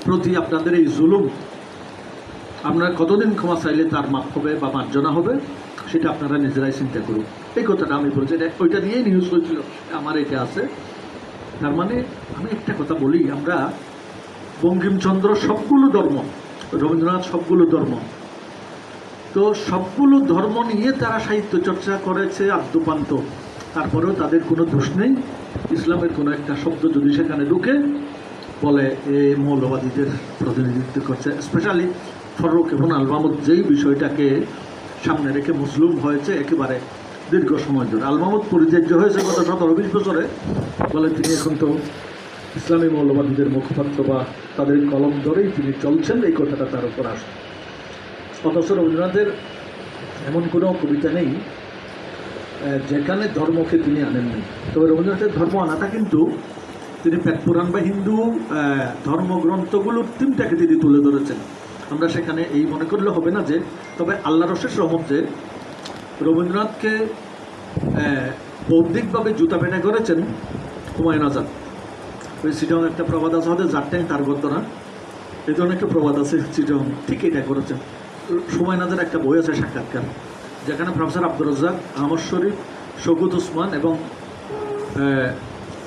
প্রতি আপনাদের এই জুলুম আপনারা কতদিন ক্ষমা চাইলে তার মাপ হবে বা মার্জনা হবে সেটা আপনারা নিজেরাই চিন্তা করুন। এই কথাটা আমি বলছি, ওইটা নিয়েই নিউজ হয়েছিল, আমার এটা আছে। তার মানে আমি একটা কথা বলি, আমরা বঙ্কিমচন্দ্র সবগুলো ধর্ম, রবীন্দ্রনাথ সবগুলো ধর্ম, তো সবগুলো ধর্ম নিয়ে তারা সাহিত্য চর্চা করেছে আদ্যপান্ত, তারপরেও তাদের কোনো দোষ নেই। ইসলামের কোনো একটা শব্দ যদি সেখানে ঢুকে বলে এ মৌলবাদীদের প্রতিনিধিত্ব করছে, স্পেশালি ফররুখ এবং আল মাহমুদ যেই বিষয়টাকে সামনে রেখে মুসলিম হয়েছে একেবারে দীর্ঘ সময় ধরে। আল মাহমুদ পরিত্যাজ্য হয়েছে গত 17-20 বছরে, বলে তিনি এখন তো ইসলামী মৌলবাদীদের মুখপাত্র বা তাদের কলম ধরেই তিনি চলছেন, এই কথাটা তার উপর আসে। অথচ রবীন্দ্রনাথের এমন কোনো কবিতা নেই যেখানে ধর্মকে তিনি আনেননি। তবে রবীন্দ্রনাথের ধর্ম আনাটা কিন্তু তিনি পেটপুরাণ বা হিন্দু ধর্মগ্রন্থগুলোর থিমটাকে তিনি তুলে ধরেছেন। আমরা সেখানে এই মনে করলে হবে না যে, তবে আল্লাহর অশেষ রহমত যে রবীন্দ্রনাথকে বৌদ্ধিকভাবে জুতা পেটা করেছেন হুমায়ুন আজাদ। ওই চিটং একটা প্রবাদ আছে, হয়তো জাটটাই তার গদ্য না, এই ধরনের একটা প্রবাদ আছে চিটং, ঠিক এটা করেছেন। হুমায়ুন আজাদের একটা বই আছে সাক্ষাৎকার, যেখানে প্রফেসর আব্দুর রাজ্জাক, আহমদ শরীফ, শওকত ওসমান এবং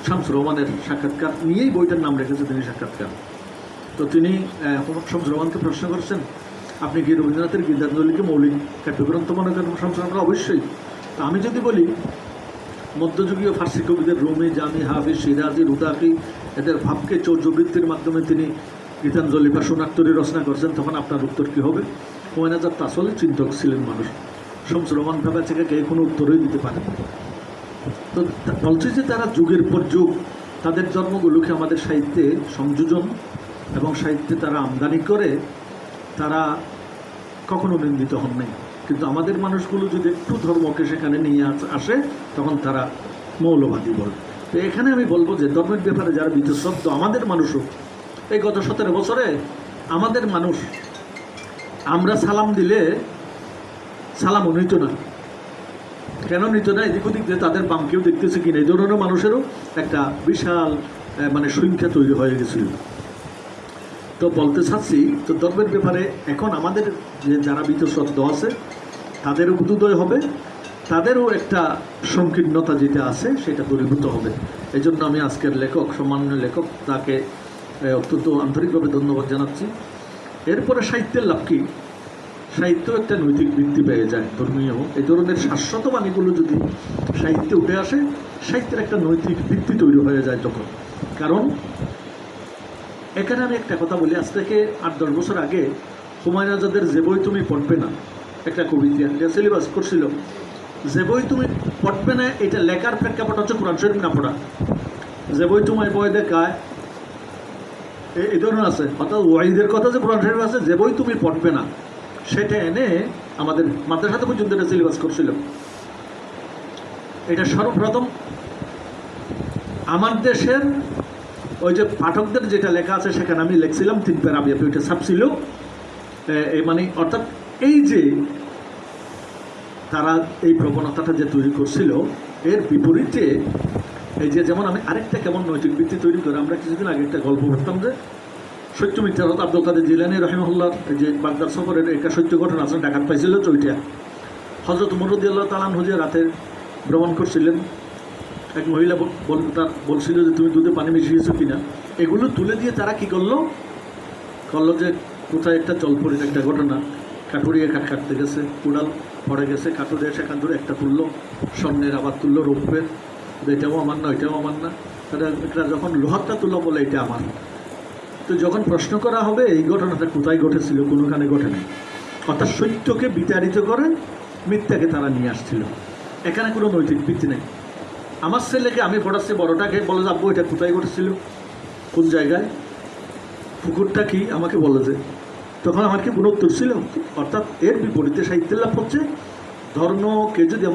শামসুর রহমানের সাক্ষাৎকার নিয়েই বইটার নাম রেখেছে তিনি, সাক্ষাৎকার। তো তিনি শামসুর রহমানকে প্রশ্ন করছেন, আপনি কি রবীন্দ্রনাথের গীতাঞ্জলিকে মৌলিক কাব্যগ্রন্থ মনে করেন? শামসুর রহমান অবশ্যই। তা আমি যদি বলি মধ্যযুগীয় ফার্সি কবিদের রুমি, জামি, হাফিজ, সিরাজি, রুদাকি এদের ভাবকে চৌর্যবৃত্তির মাধ্যমে তিনি গীতাঞ্জলি বা সোনারতরী রচনা করছেন, তখন আপনার উত্তর কী হবে? হুমায়ুন আজাদ আসলে চিন্তক ছিলেন মানুষ, শামসুর রহমান ভাবে থেকে কে কোনো উত্তরই দিতে পারে। তো বলছে যে তারা যুগের পর যুগ তাদের জন্মগুলোকে আমাদের সাহিত্যে সংযোজন এবং সাহিত্যে তারা আমদানি করে, তারা কখনো নিন্দিত হন নাই। কিন্তু আমাদের মানুষগুলো যদি একটু ধর্মকে সেখানে নিয়ে আসে তখন তারা মৌলবাদী বলে। তো এখানে আমি বলবো যে ধর্মের ব্যাপারে যারা বিশেষজ্ঞ আমাদের মানুষও, এই গত 17 বছরে আমাদের মানুষ, আমরা সালাম দিলে সালামও নিত না। কেন নিত না? এদিক ওদিক দিয়ে তাদের বামকেও দেখতেছে কিনা, এই ধরনের মানুষেরও একটা বিশাল সংখ্যা তৈরি হয়ে গেছিল। তো বলতে চাচ্ছি, তো ধর্মের ব্যাপারে এখন আমাদের যে যারা বিশেষজ্ঞ আছে তাদেরও বোধোদয় হবে, তাদেরও একটা সংকীর্ণতা যেটা আছে সেটা দূরীভূত হবে। এই জন্য আমি আজকের লেখক, সম্মানীয় লেখক, তাকে অত্যন্ত আন্তরিকভাবে ধন্যবাদ জানাচ্ছি। এরপরে সাহিত্যের লাভ কি? সাহিত্য একটা নৈতিক ভিত্তি পেয়ে যায়, ধর্মীয় এই ধরনের শাশ্বত বাণীগুলো যদি সাহিত্যে উঠে আসে, সাহিত্যের একটা নৈতিক ভিত্তি তৈরি হয়ে যায় তখন। কারণ এখানে আমি একটা কথা বলি, আজ থেকে 8-10 বছর আগে হুমায়ুন আজাদের যে বই তুমি পড়বে না, একটা কবিতা যে সিলেবাস করছিল, যে বই তুমি পড়বে না, এটা লেখার প্রেক্ষাপট হচ্ছে কোরআন শরীফ না পড়া। যে বই তোমায় বই দেখায় এই ধরনের আছে, অর্থাৎ ওয়াহিদের কথা যে কোরআন শরীফ আছে, যে বই তুমি পড়বে না সেটা এনে আমাদের মাদ্রাসাতে পর্যন্ত এটা সিলেবাস করছিল। এটা সর্বপ্রথম আমার দেশের ওই যে পাঠকদের যেটা লেখা আছে সেখানে আমি লিখছিলাম 3 প্যারাগ্রাফ, ওইটা ছাপছিল। মানে অর্থাৎ এই যে তারা এই প্রবণতাটা যে তৈরি করছিল, এর বিপরীতে এই যে যেমন আমি আরেকটা কেমন নৈতিক ভিত্তি তৈরি করে, আমরা কিছুদিন আগে একটা গল্প পড়তাম যে সত্য মিথ্যা আব্দুল কাদের জিলানী রহিমাহুল্লাহ যে বাগদাদ সফরের একটা সত্য ঘটনা আছে, ডাকাত পাইছিল চৈটা। হযরত উমর রাদিয়াল্লাহু তাআলা আনহু যে রাতে ভ্রমণ করছিলেন, এক মহিলা বলছিল যে তুমি দুধে পানি মিশিয়েছো কিনা। এগুলো তুলে দিয়ে তারা কি করলো যে কোথায় একটা জলপরীর একটা ঘটনা, কাঠুরিয়ে কাঠ কাটতে গেছে, কুড়াল পড়ে গেছে, কাঠুরিয়ে সেখান ধরে একটা তুললো, স্বর্ণের আবার তুললো, রৌপ্যের, এটাও আমার না ওইটাও আমার না। এটা যখন লোহারটা তুললো বলে এটা আমার। তো যখন প্রশ্ন করা হবে এই ঘটনাটা কোথায় ঘটেছিল, কোনোখানে ঘটে নাই। অর্থাৎ সত্যকে বিতাড়িত করে মিথ্যাকে তারা নিয়ে আসছিল। এখানে কোনো নৈতিক ভিত্তি নেই। আমার ছেলেকে আমি পড়াচ্ছি, বড়টাকে বলে যাবো এটা কোথায় ঘটেছিল, কোন জায়গায়, পুকুরটা কি, আমাকে বলে যে, তখন আমার কি কোনো উত্তর ছিল? অর্থাৎ এর বিপরীতে সাহিত্যের লাভ হচ্ছে ধর্মকে যদি আমরা